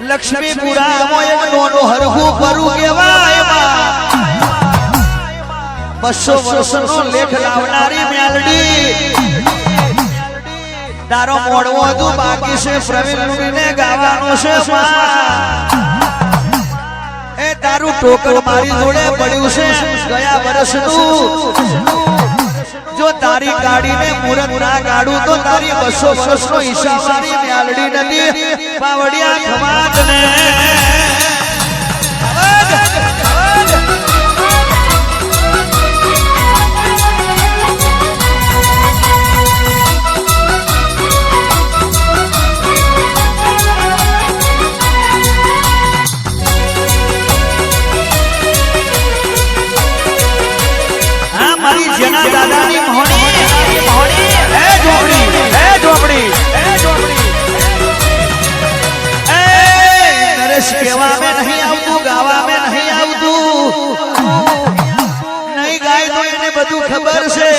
લક્ષ્મીપુરા એક નોનો હરખું પરું કહેવાય 200 વર્ષનો લેખ લાવનારી મેલડી તારો મોડવો હતું બાકી છે પ્રવીણ મુનિને ગાવાનો છે એ તારું ટોકર મારી જોડે પડ્યું છે ગયા વર્ષનું જો તારી ગાડીને મુરત ના કાઢું તો તારી 200 વર્ષનો હિસાબ મારી મેલડી નથી પાવડિયા ખમાતને જેના દાદાની મોહણી હે ઝોપડી એ નરેશ કેવા મે નહીં આવતું ગાવા મે નહીં આવતું નહીં ગાય તો એને બધું ખબર છે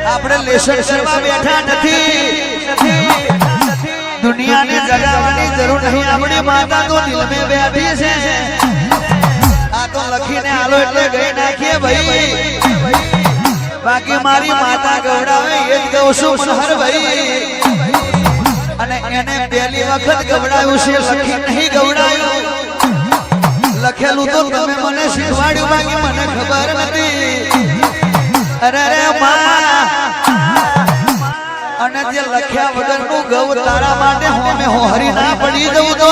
આપણે લેસન કરવા બેઠા નથી દુનિયાને જગાવવાની જરૂર નહીં આપણી માતા તો દિલ મે બેઠી છે આ તો લખીને આલો એટલે ગઈ નાખીએ ભાઈ બાકી મારી માતા ગવડાવે એ જ કહું છું મનહર ભાઈ અને એને પહેલી વખત ગવડાવ્યું છે લખી નહીં ગવડાવ્યું લખેલું તો તમે મને શીખવાડ્યું બાકી મને ખબર નથી અરે રે માં અને જે લખ્યા વગરનું ગવ તારા માટે હોમે હોહરી ના પડી જવું તો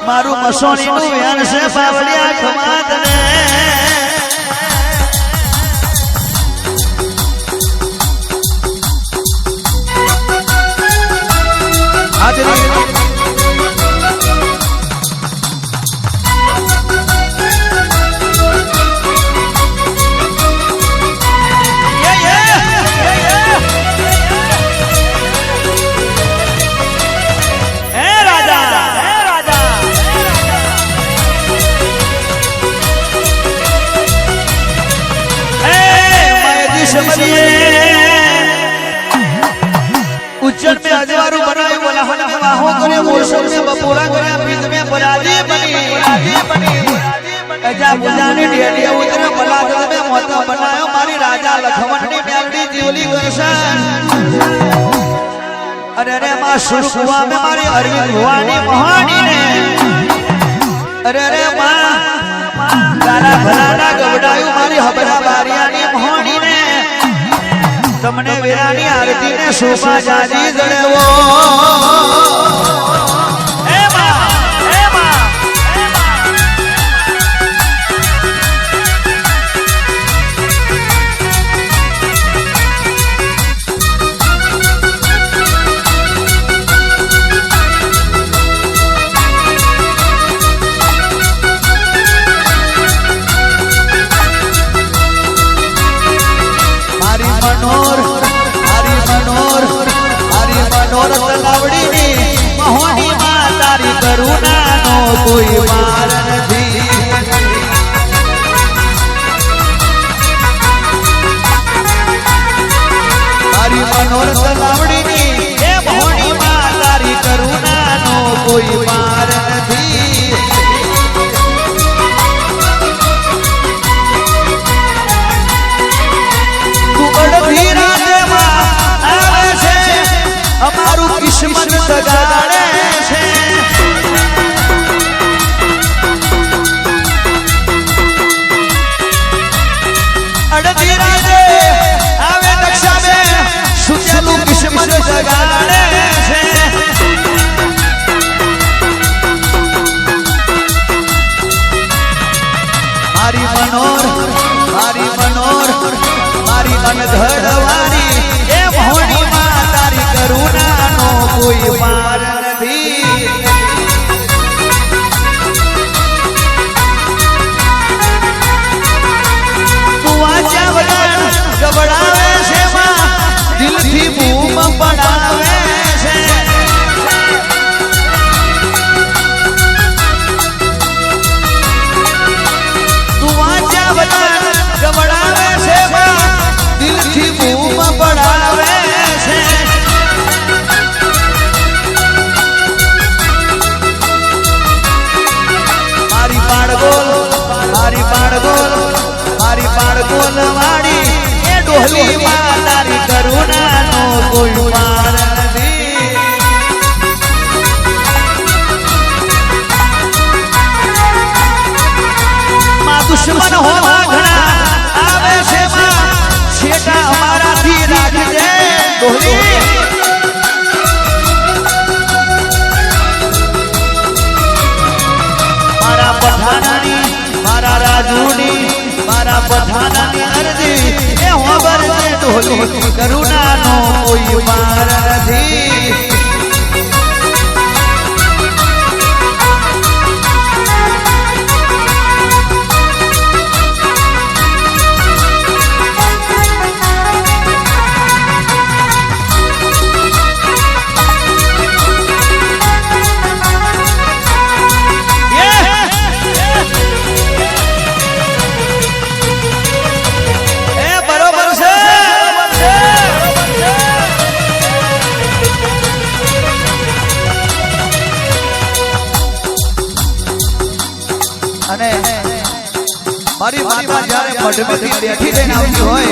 મારું મસોણીનું વ્યાન છે પાવડિયા ખમાતને उज्जैन में अजवारू बनाई बोला हो करे मौसम में बपोरा करे बीच में बरादी बनी अजा बुजानी डेलिया उतरे बलाद में मोता बनायो मारी राजा लखमणनी मेलडी जीवली करसन अरे रे मां सुरकुवा में मारी अरविंद भवानी मोहानी ने अरे रे मां गाना भलाना गवडायु मारी हबरा बारियानी मोहानी ने तमने वीरानी आरती ने शोभा जाजी जड़ेवो ए मां कोई मार नहीं तारी मनोरथ लावड़ी नी ए मोहनी मां तारी करुणा नो कोई मार नहीं तू बड़ धीरा दे मां आवे छे अमारू किस्मत सगाड़े छे किस्मत जगाड़े छे मारी मनोर मारी अनधड़ वारी ए मोहनी मां तारी करुणा नो कोई मार મારા જૂની મારા પઠાણની અરજી એ હોબર છે ઢોલી કરુણાનો કોઈ પાર નથી અને મારી માતા જ્યારે મઢમેથી બેઠી લઈને આવતી હોય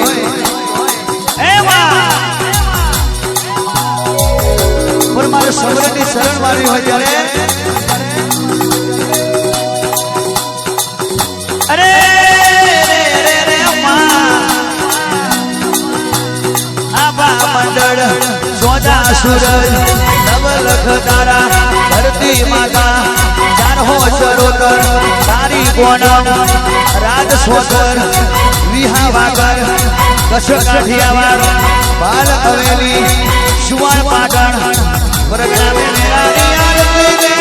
પણ મારે સૌરાની શરણ મારી હોય ત્યારે અરે આબા મંડળ સોજા સૂરજ નવલખ તારા ધરતી માતા હો ચરોતર તારી કોણમ રાજ સોતર વિહા વાગર કચ્છ કાઠિયાવાડ બાલ હવેલી સુવર્ણ પાટણ વરગામે મેરાની આરતી દે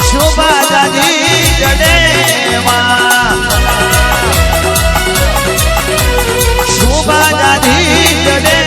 શોભા દાદી જડેમાં શોભા દાદી જડે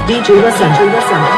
DJ Listen.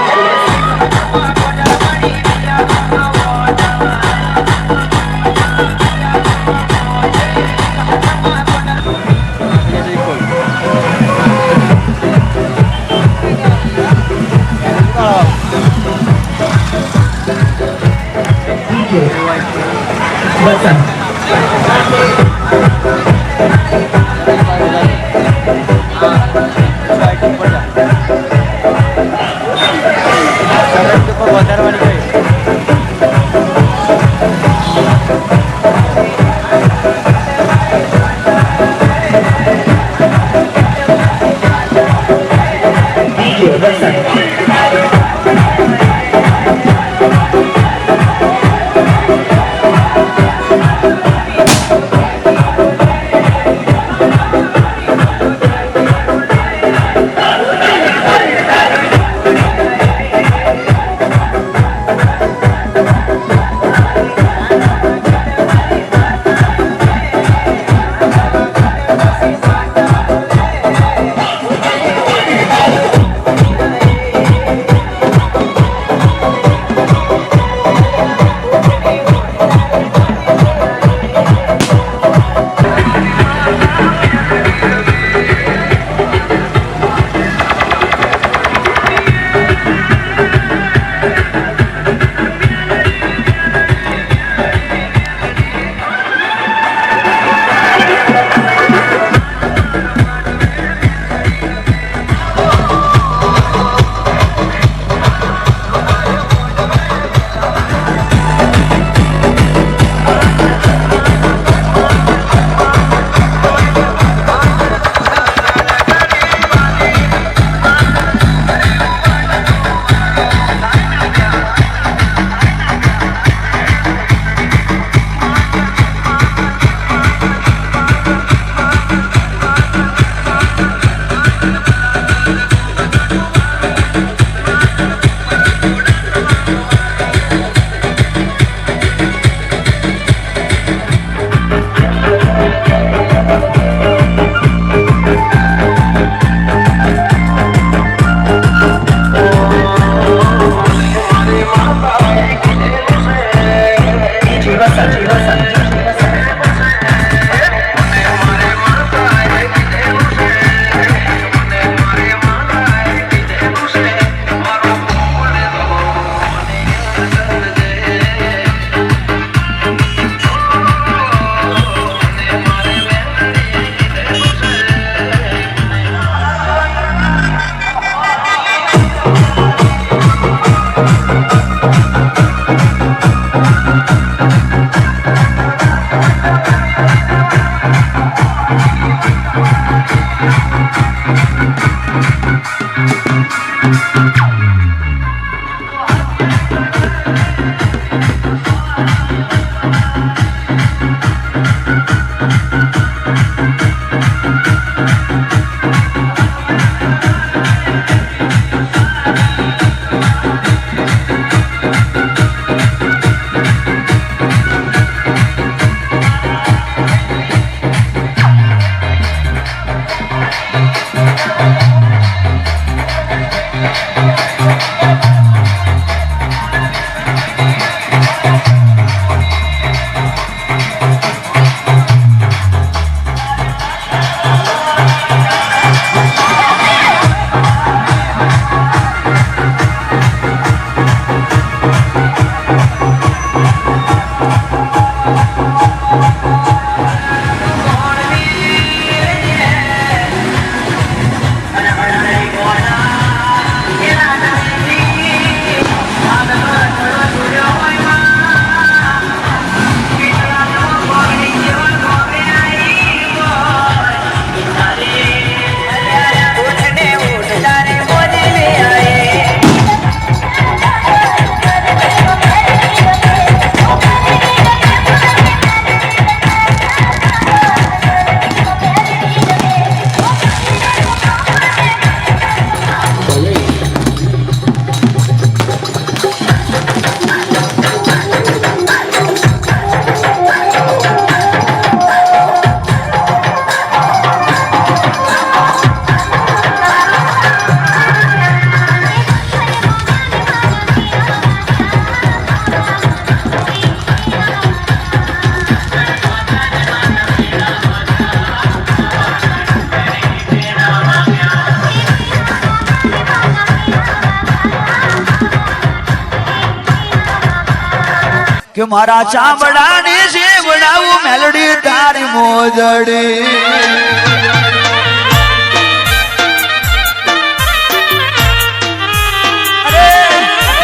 કે મારા ચામડાની શેવડાવું મેલડી તારી મોજડી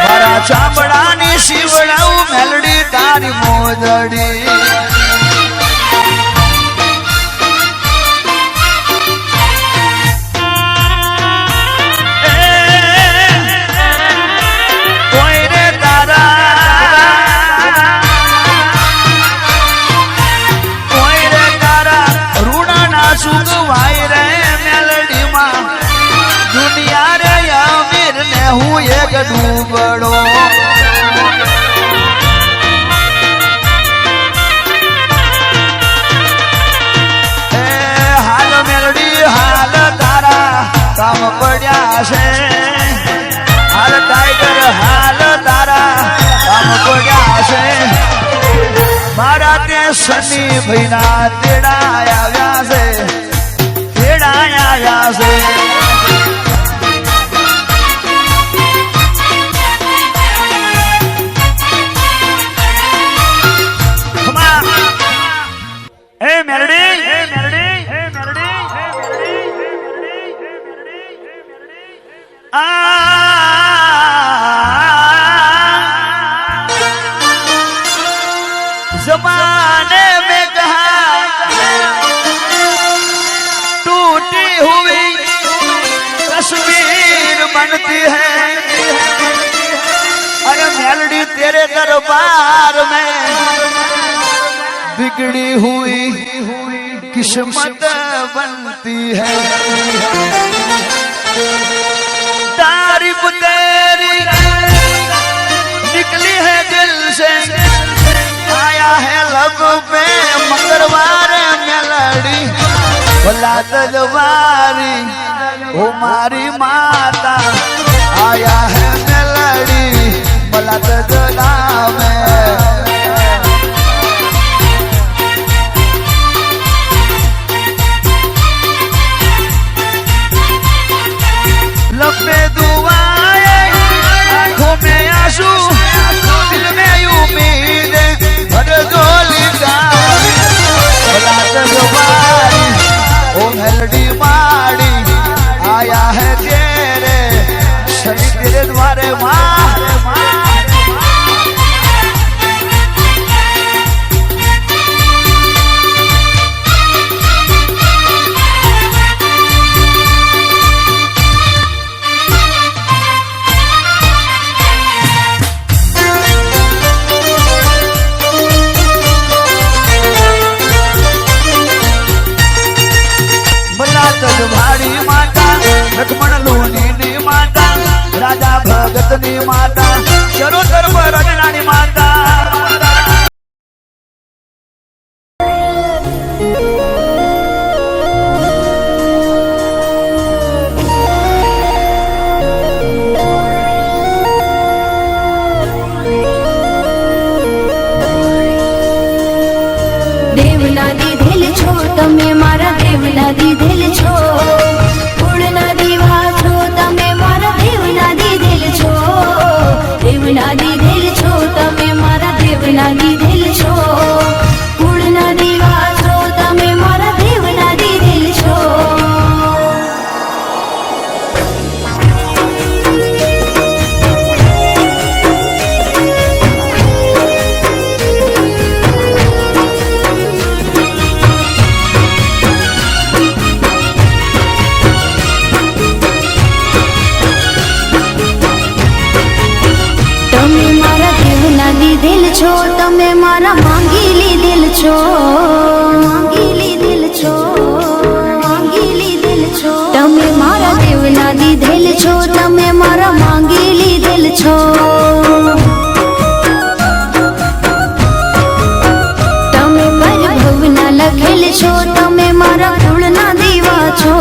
મારા ચામડાની શિવડાવું મેલડી તારી મોજડી હું એક ડૂબડો હાલ મેલડી હાલ તારા કામ પડ્યા છે હાલ ટાઈગર હાલ તારા કામ પડ્યા છે મારા તે શનિ ભાઈના તેડા આવ્યા છે તેડા આવ્યા છે ज़माने में कहा टूटी हुई तस्वीर बनती है अरे मेलडी तेरे दरबार में बिगड़ी हुई किस्मत बनती है तारीफ तेरी निकली है दिल से आया है लब पे मंगलवार मेलडी भला तजवारी ओ मारी माता आया है मेलडी भला तजला में लबे दुआएं आंखों में आंसू दिल में उम्मीद भर डोली का भला तजवारी ओ मेलडी माड़ी आया है तेरे शनि तेरे द्वारे माँ भाड़ी माता लक्ष्मण लोनी माता राजा भगत नी माता चरो सर्व रजनानी माता देवना दीधेल छो तमे मारा देवना दीधेल छो उड़ना दीवा छो तमे मारा देवना दीधेल छो देवना दीधेल छो तमे मारा देवना दीधेल छो उड़ना दीवा छो तमे मारा देवना दीधेल छो दिल छो तमे मारा मांगीली दिल छो मांगीली दिल छो मांगीली दिल छो तमे मारा देवना दी दिल छो तमे मारा मांगीली दिल छो तमे पर भवना लखेल छो तमे मारा कुळना दीवा छो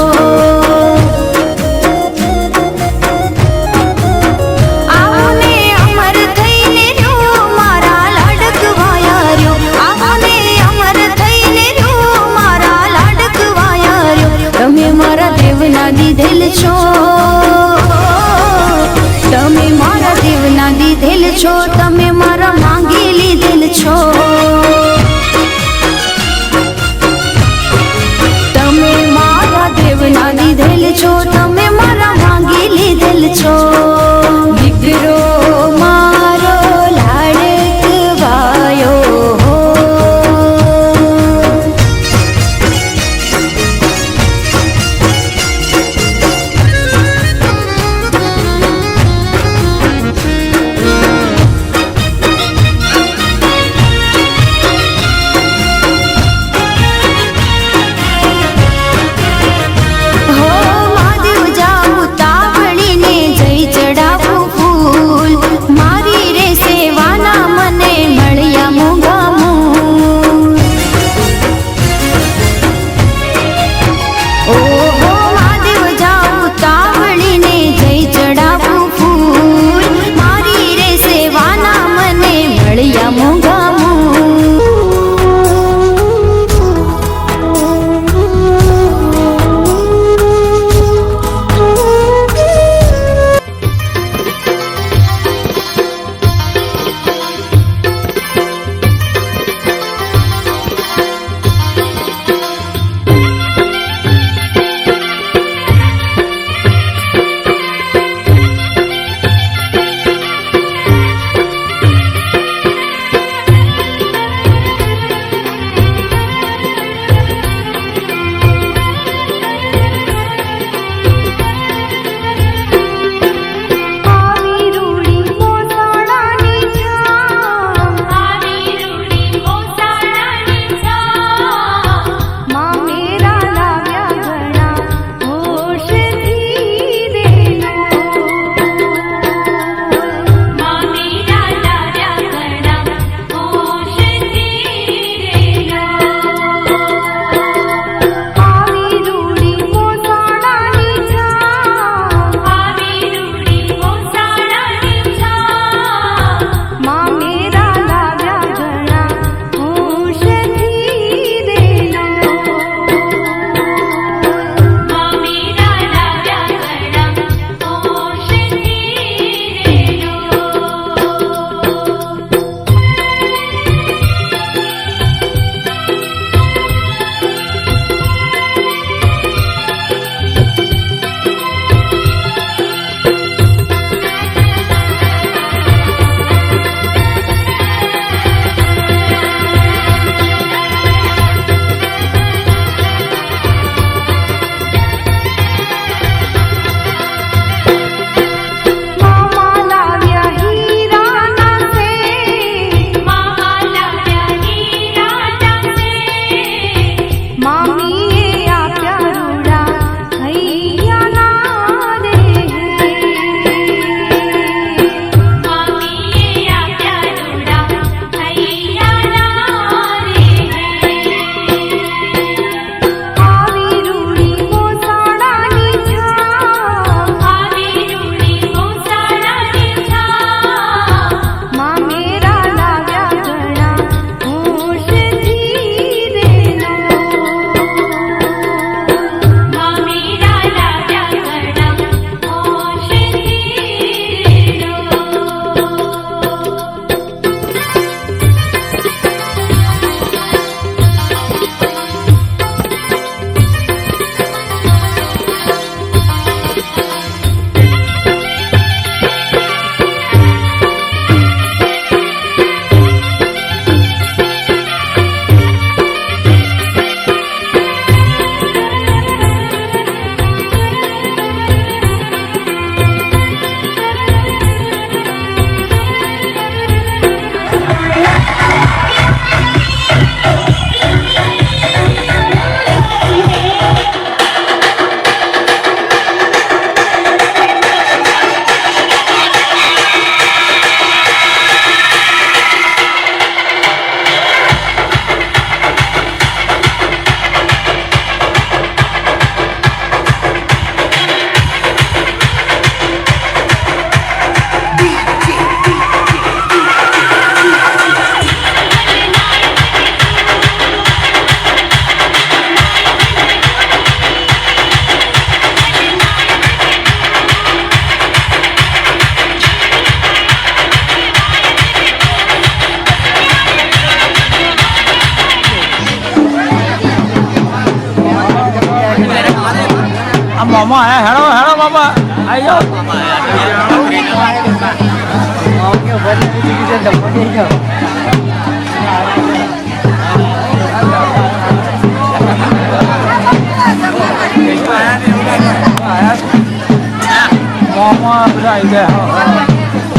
दिल छो तमे मारा देवना दी दिल छो तमे मारा मांगेली दिल મામા આયા હેડો હેડો મામા આઈ જાઓ મામા બધા આવી ગયા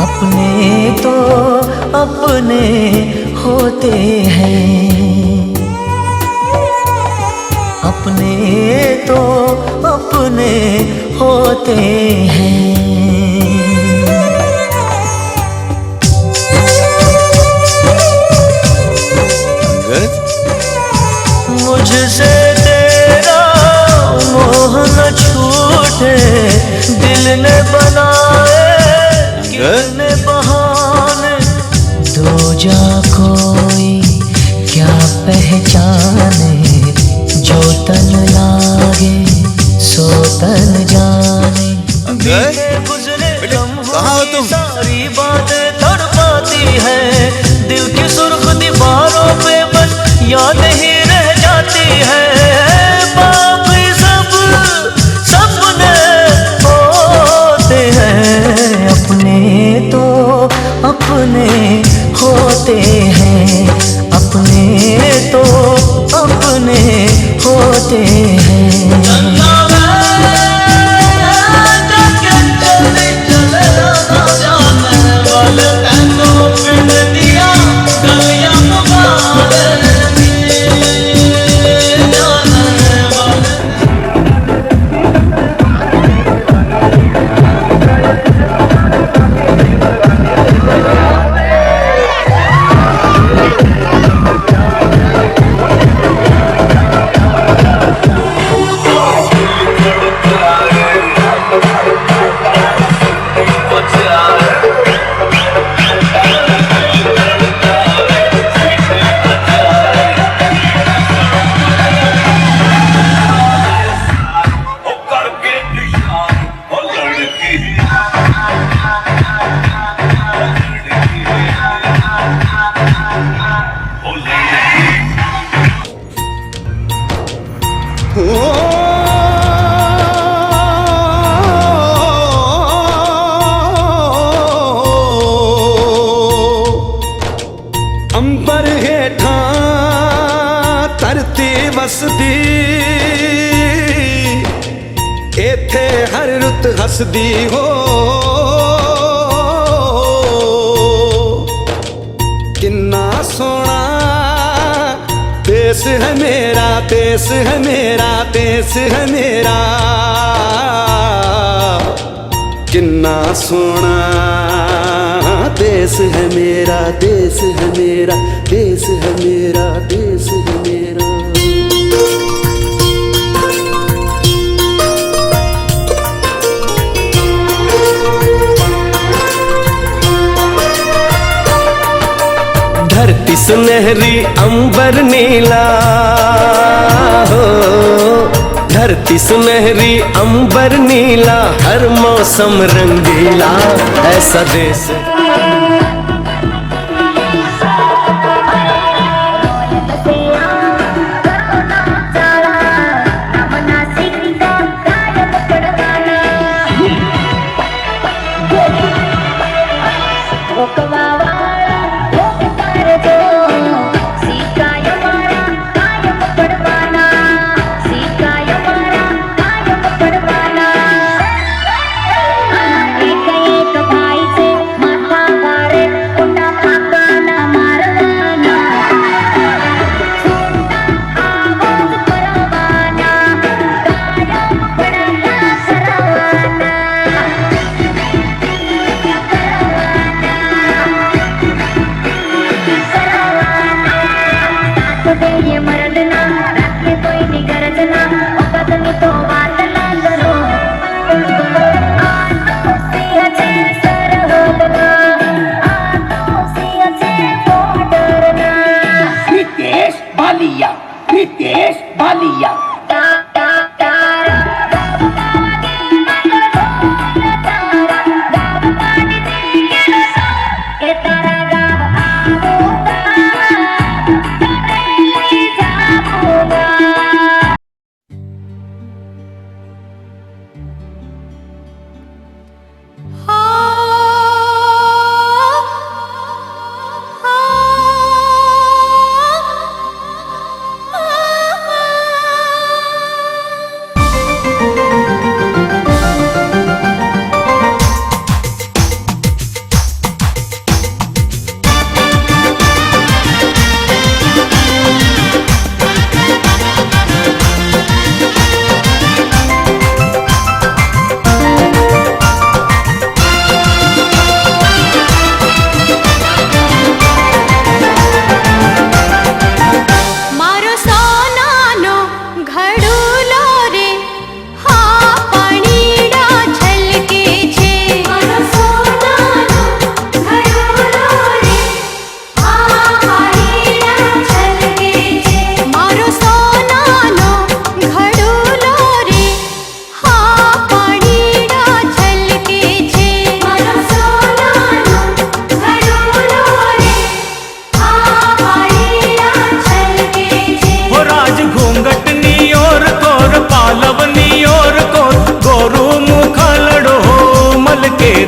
अपने तो अपने होते हैं, अपने तो अपने होते हैं। मुझसे तेरा मोह न छूटे, दिल ने बनाए कितने बहाने, दो जा कोई क्या पहचाने, जो तन लागे सो तन जाने। गुजरे लम्हों सारी बातें तड़पाती है, दिल की सुर्ख दीवारों पे बस याद ही रह जाती है। बाकी सब सपने होते हैं, अपने तो अपने होते हैं, अपने तो अपने होते हैं। अंबर हेठा धरती वसदी, एथे हर रुत हसदी हो। किन्ना सोना देश है मेरा, देश है मेरा, देश है मेरा। किन्ना सोना देश है मेरा, देश है मेरा, देश है मेरा, देश है मेरा। धरती सुनहरी अंबर नीला हो, धरती सुनहरी अंबर नीला, हर मौसम रंगीला, ऐसा देश।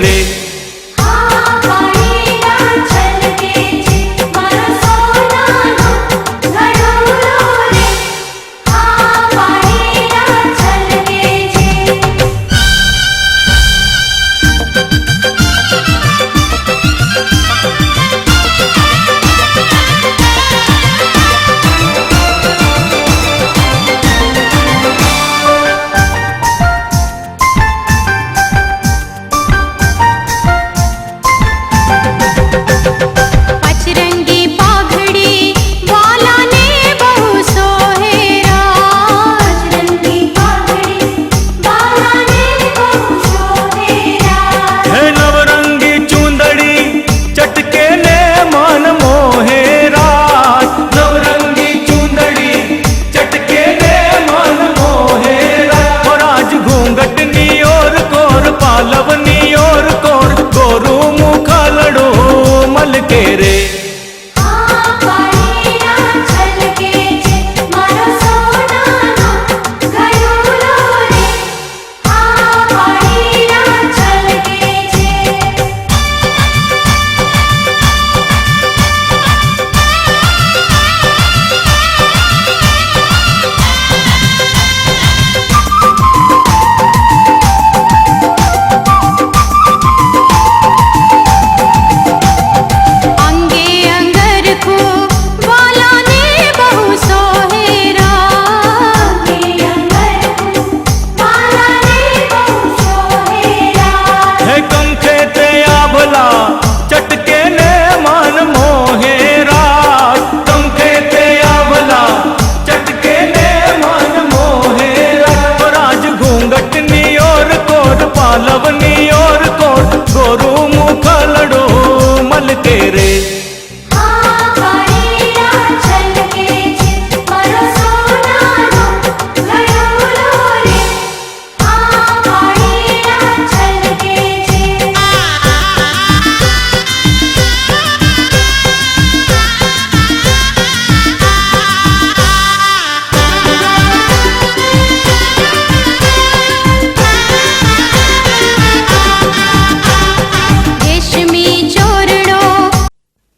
રે.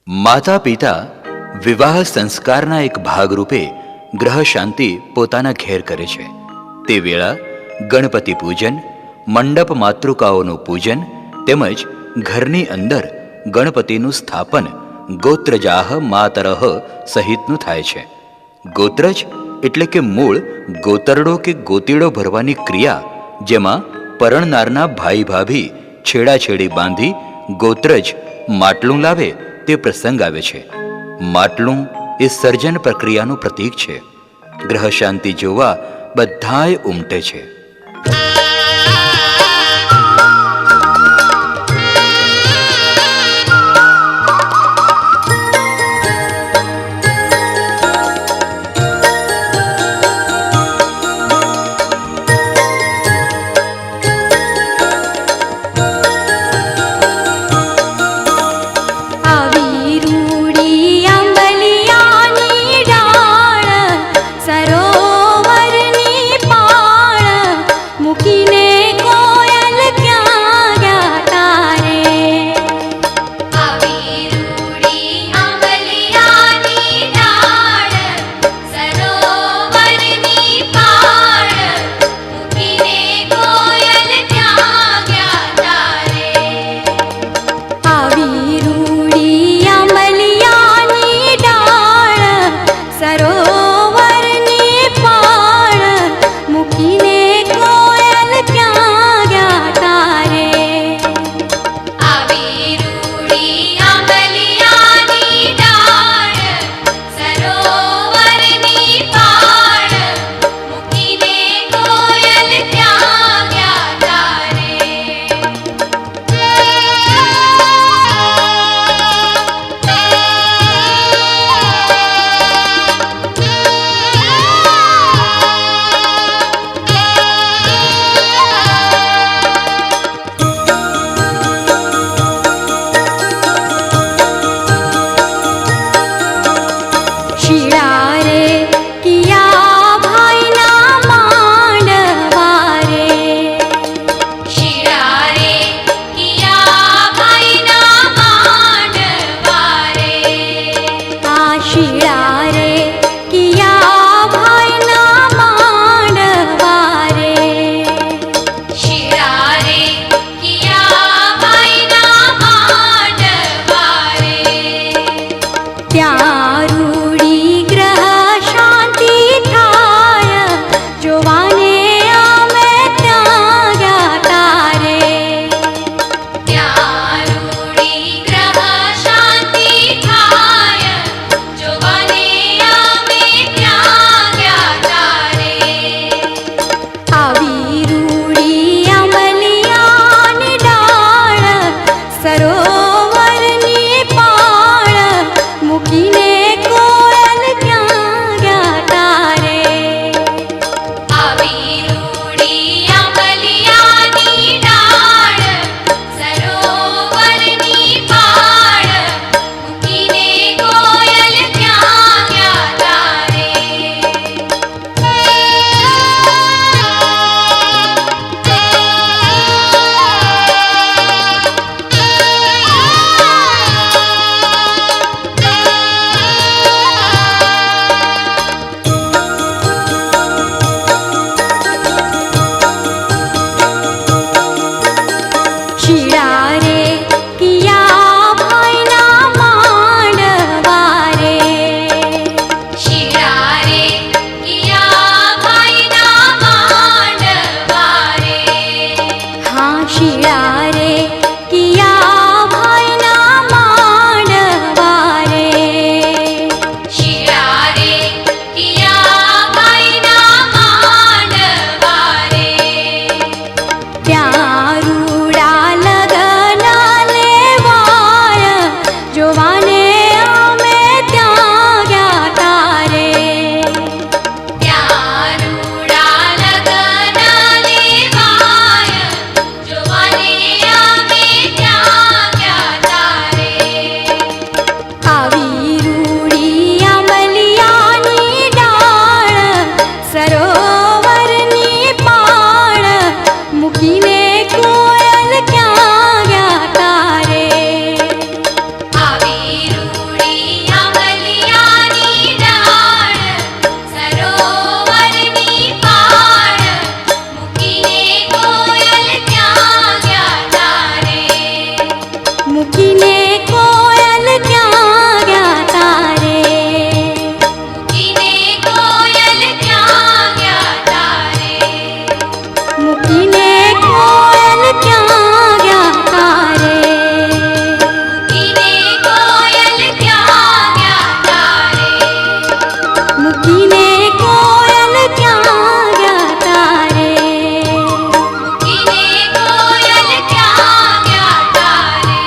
માતા પિતા વિવાહ સંસ્કારના એક ભાગરૂપે ગ્રહ શાંતિ પોતાના ઘેર કરે છે. તે વેળા ગણપતિ પૂજન, મંડપ માતૃકાઓનું પૂજન તેમજ ઘરની અંદર ગણપતિનું સ્થાપન ગોત્રજાહ માતરહ સહિતનું થાય છે. ગોત્રજ એટલે કે મૂળ ગોતરડો કે ગોતીડો ભરવાની ક્રિયા, જેમાં પરણનારના ભાઈ ભાભી છેડાછેડી બાંધી ગોત્રજ માટલું લાવે તે પ્રસંગ આવે છે. માટલું એ સર્જન પ્રક્રિયાનું પ્રતીક છે. ગ્રહ શાંતિ જોવા બધાય ઉમટે છે. મૂકી ત્યાં રૂડી ગ્રહ શાંતિ થાય જોવાને અમે ત્યાં ગયા તારે ત્યાં રૂડી ગ્રહ શાંતિ થાય જોવાને અમે ત્યાં ગયા તારે આવી રૂડી અમલિયાની ડાળ સરોવરની પાળ મૂકીને કોયલ ક્યાં ગયા તારે આવી રૂડી અમલિયાની ડાળ સરોવરની પાળ મૂકીને કોયલ ક્યાં ગયા તારે શિરા રે કિયા ભાઈના માંડવા રે શિરા રે કિયા ભાઈના માંડવા રે હા શિરા રે કિયા ભાઈના માંડવા રે શિરા રે કિયા ભાઈના માંડવા રે ત્યાં રૂડા લગન લેવાય જોવાને અમે ત્યાં ગયા તારે ત્યાં રૂડા લગન લેવાય જોવાને અમે ત્યાં ગયા તારે આવી રૂડી અમલિયાની ડાળ સરોવરની પાળ મૂકીને કોયલ ક્યાં ગયા તારે આવી રૂડી અમલિયાની ડાળ સરોવરની પાળ મૂકીને કોયલ ક્યાં ગયા તારે મૂકીને કોયલ ક્યાં ગયા તારે મૂકીને કોયલ ક્યાં ગયા તારે મૂકીને કોયલ ક્યાં ગયા તારે મૂકીને કોયલ ક્યાં ગયા તારે મૂકીને કોયલ ક્યાં ગયા તારે મૂકીને કોયલ ક્યાં ગયા તારે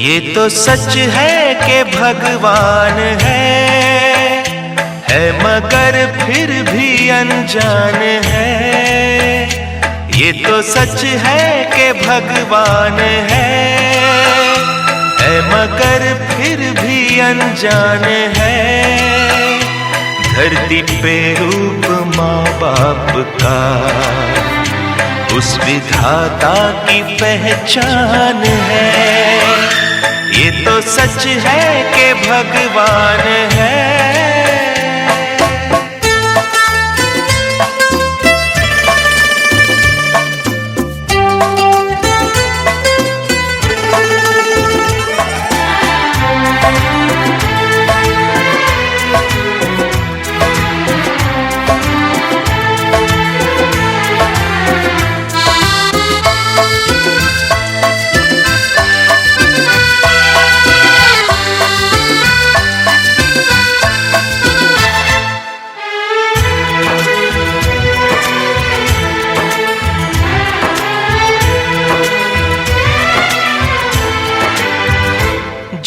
ये तो सच है कि भगवान है मगर फिर भी अनजान है। ये तो सच है कि भगवान है मगर फिर भी अनजान है। धरती पे रूप माँ बाप का उस विधाता की पहचान है। ये तो सच है कि भगवान है।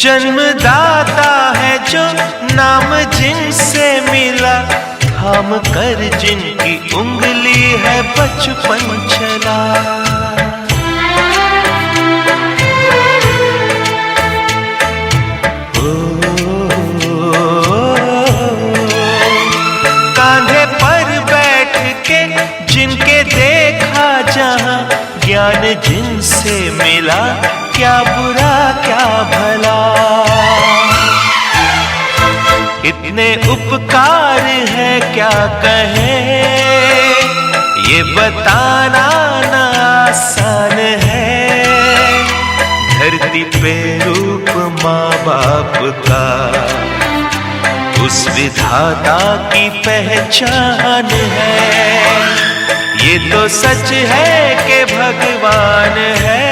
जन्मदाता है जो नाम जिनसे मिला, थाम कर जिनकी उंगली है बचपन चला। कांधे पर बैठ के जिनके देखा जहां, ज्ञान जिनसे मिला, क्या बुरा क्या भला। इतने उपकार है क्या कहें, ये बताना ना आसान है, धरती पे रूप माँ बाप का उस विधाता की पहचान है। ये तो सच है कि भगवान है।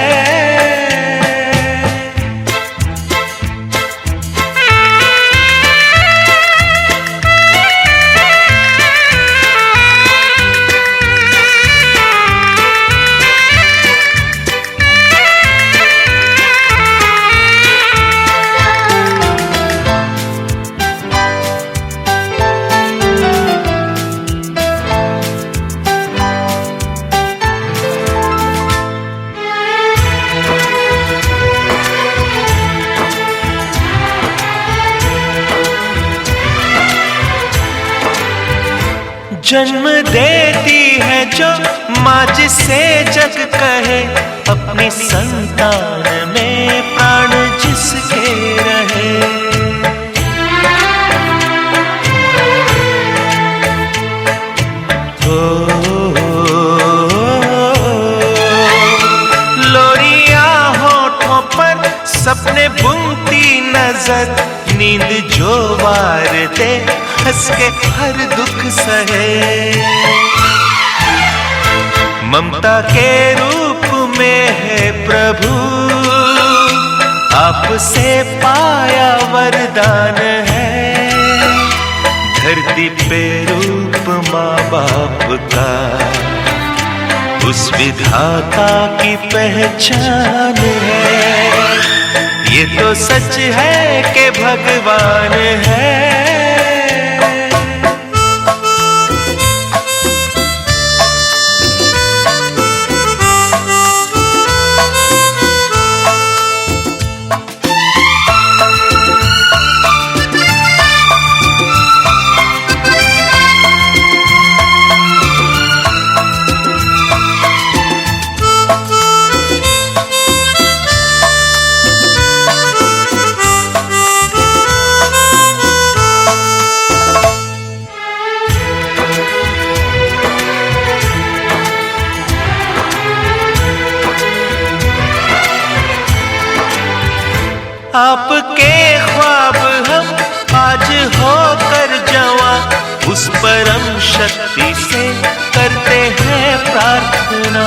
जन्म देती है जो माँ जिसे जग कहे, अपनी संतान में प्राण जिसके रहे। लोरिया होठों पर सपने बुनती नजर, नींद जो वार दे हंस के हर दुख सहे। ममता के रूप में है प्रभु, आपसे पाया वरदान है। धरती पे रूप माँ बाप का उस विधाता की पहचान है। ये तो सच है कि भगवान है। आपके ख्वाब हम आज होकर जवां, उस परम शक्ति से करते हैं प्रार्थना।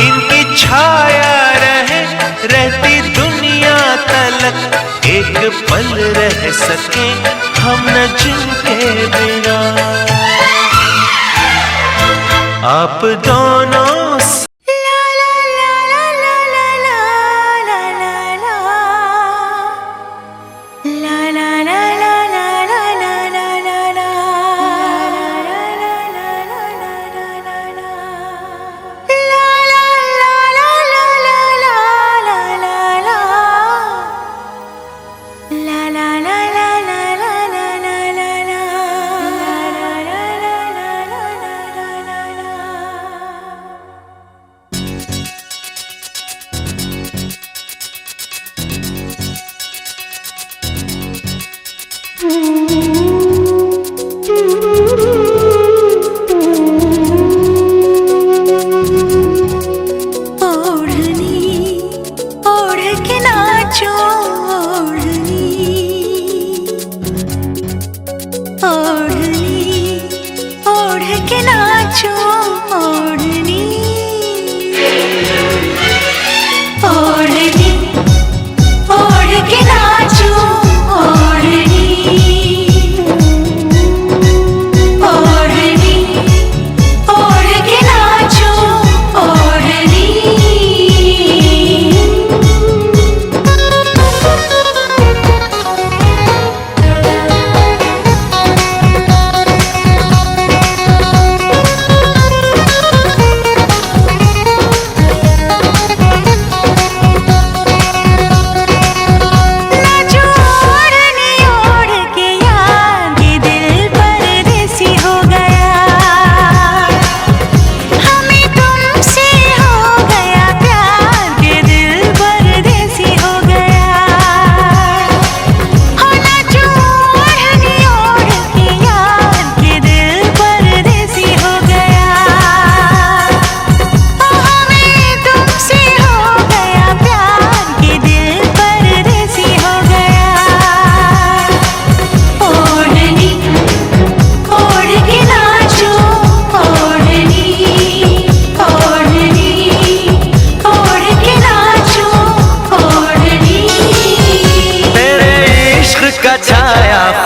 इनकी छाया रहती दुनिया तलक, एक पल रह सके हम न जिनके बिना। आप दोनों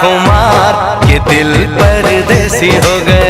खुमार, ये दिल परदेसी हो गया।